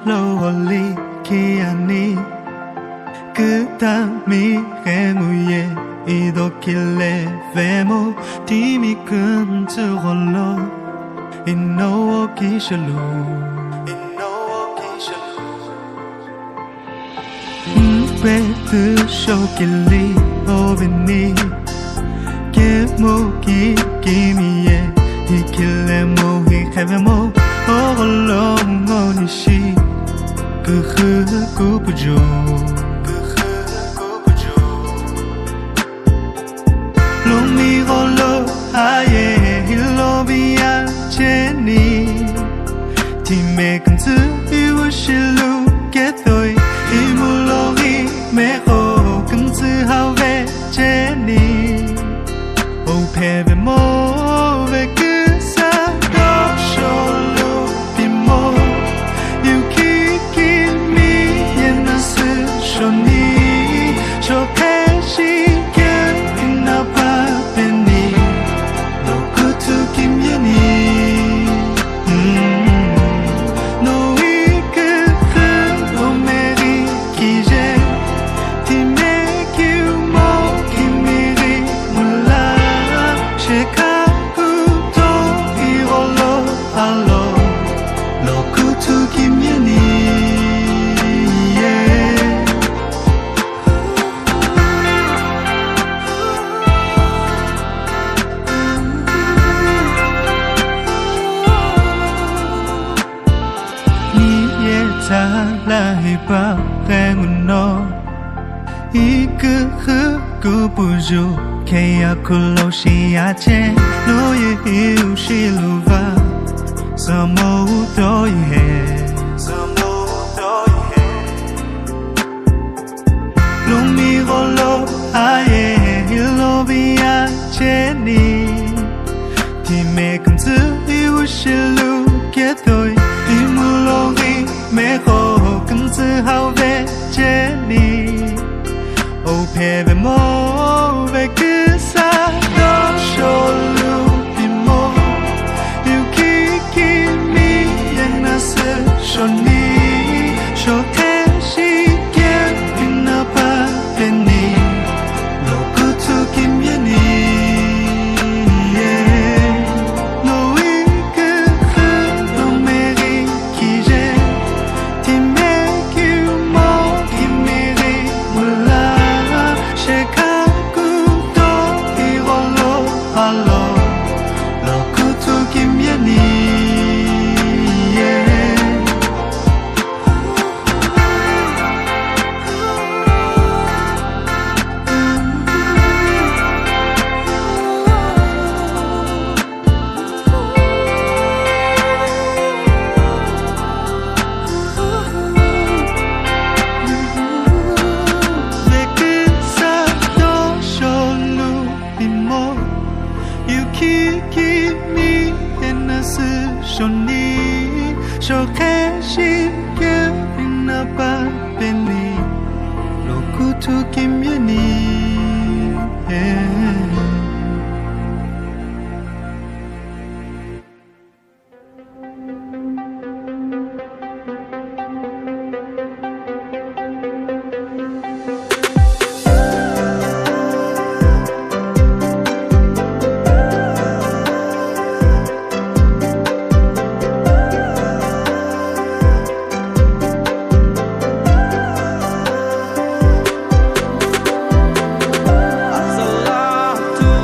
loli kiani 그다음이 행위에 이도길래 vemo dimmi kuntuhollo inno kishalu betu shokili oveni kemoki kimiye ikille mo hevemo oholong onishi kubujo Lumigolo aye hilobia cheni Time kantu iwa shilu ketoi Imulori meho kantu hawe cheni O pebe mo ve kusa do sholo pimo Yuki kimi yenasu shoni Shokeshi Lahipa renguno Ikubuju Keya kulo shiache No yu shiluva Samo udoihe Lumigolo aye Hilovia cheni Time kantu yu shilu Ketoi Imulori meho kantu hawe cheni O pebe mo ve kusa do sholu pimo Yuki kimi yenasu shoni Shoteshi gen inapa peni Lokutu kimyeni Shoni shokeshi inapa peni lokutu kimyeni As a lot to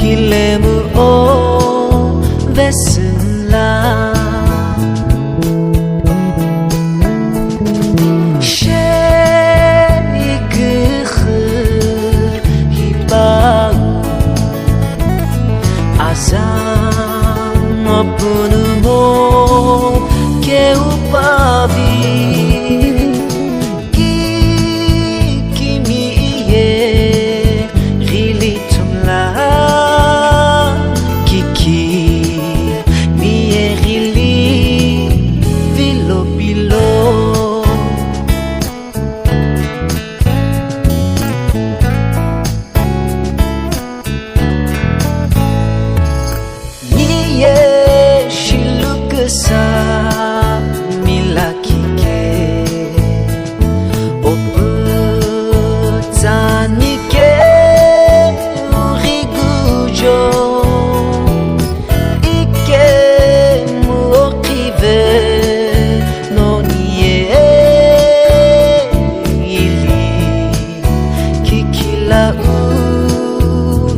dilemme o vesenla Punumo que o pavi kimi ye rilitum la kiki mi ye rili vilo bilo mi ye sa milaki ke oputani ke urigujo ike muokive no nie ili kikila u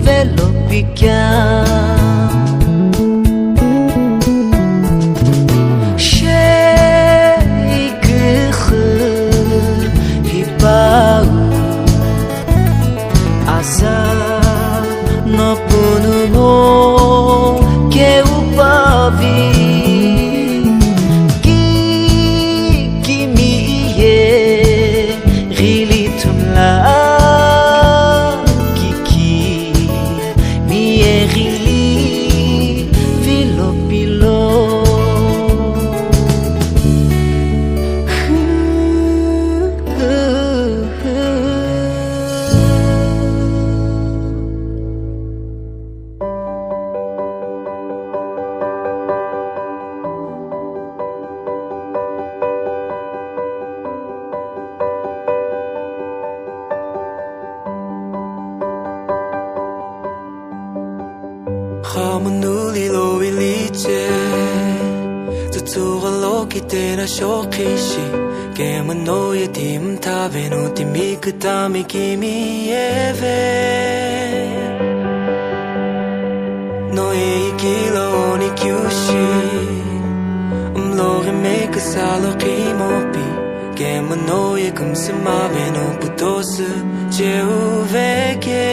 velo pikan no punumo que o pavi kimi ye rilitum la kiki mi ye rili vilo pilo Hamunuli lo iliche Tutuga lo kitera shokishi Gema no yetim tabe no timi kutami kimi eve No eikila oni kyushi Umloge me kasalo kimopi Gema no ye kumsimave no putosu Je uveke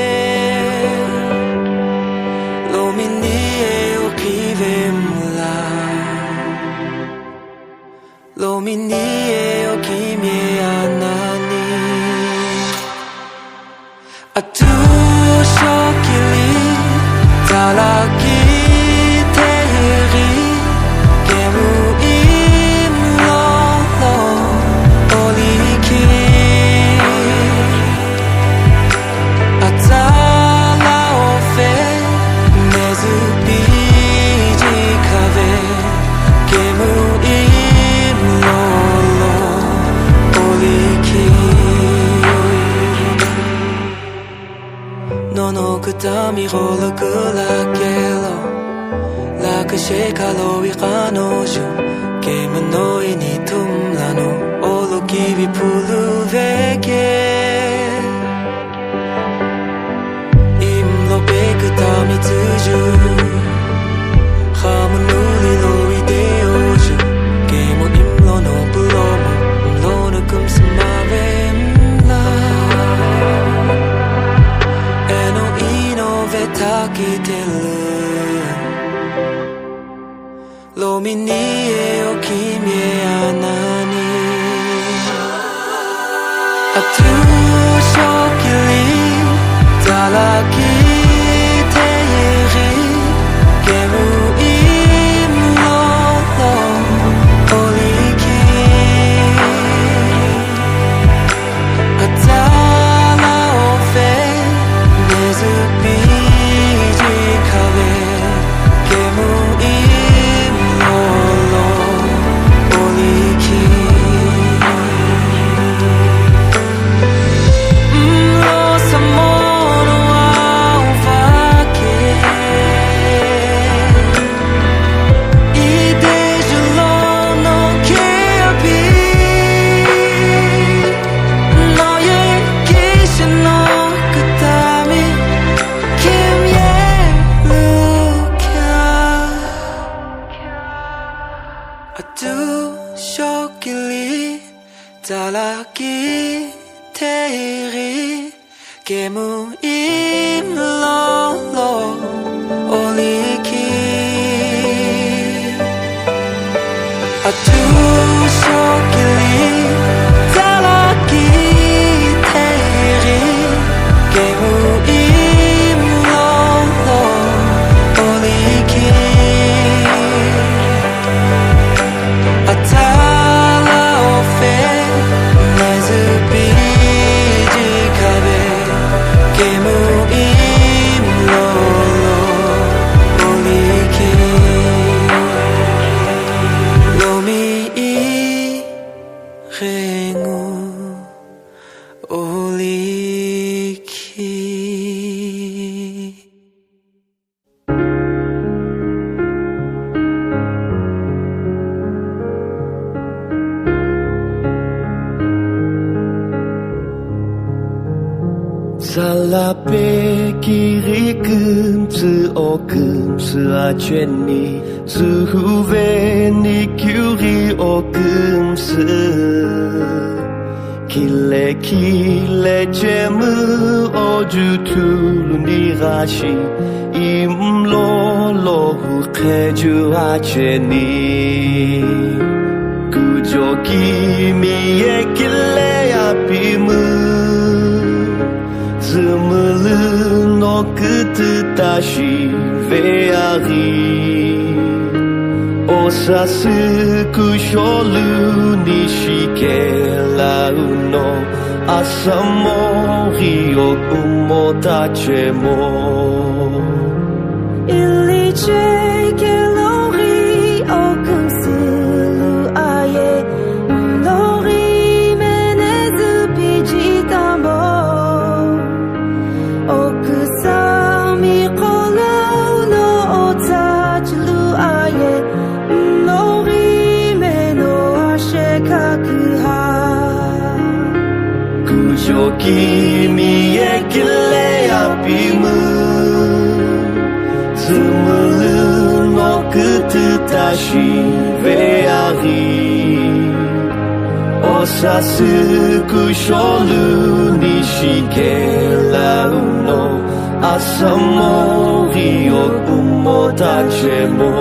Lominie o kimi anani Atu shokili talaki tehiri Gemu imlo lo oliki Atala ofe nezubi jikave Gemu No kutami rola kula kelo La kashe kalo ikano shu Kema no ini tumlano Olo kibi pulu veke Imlo be kutami tuju Hamunuli lo ideo shu Kemo imlo no pulomo Imlo no kumsamave Lominie o kimi anani Atu shokili talaki tehiri Gemu imlo lo oliki Atala ofe nezubi jikave Gemu Samono la pe kiri kum tsu o kum tsu a cheni tsu huve ni kyuri o kum tsu kile kile chemu o jutulu ni rashi im lo lo hu keju a cheni kujo kimi e kile apimu zumulu no kutu tashi veari osasu kusholu nishike la uno asamori o umotachemo Illiche kelori o kumsulu aye lori menezu pijitambo okusami kolo no otachlu aye lori meno ashekakuha kujo kimi e kile apimu zumulu no kutu tashi veari osasu kusholu nishike la uno asamori o umotachemo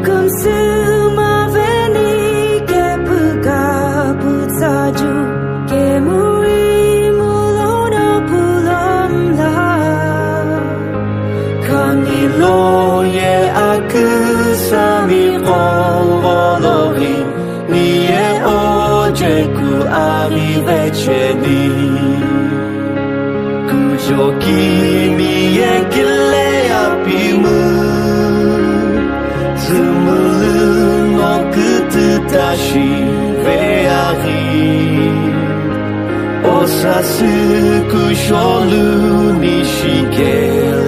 Consuma veni che puga butsaju che muri mulono pulamla Kanilo ye akusami olori ni e ojeku arriveceni kujo kimi e kile apimu zumulu no kutu tashi veari osasu kusholu nishike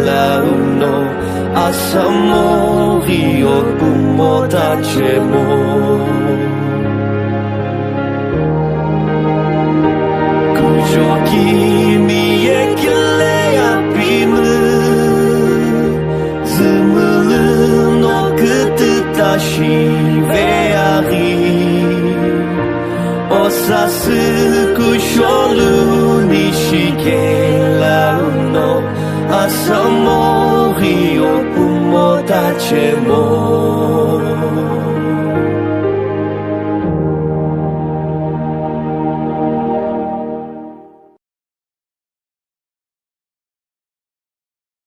la uno asamori o umotachemo kujo kimi e kile apimu zumulu no kutu tashi veari osasu kusholu nishike la uno asamori o umotachemo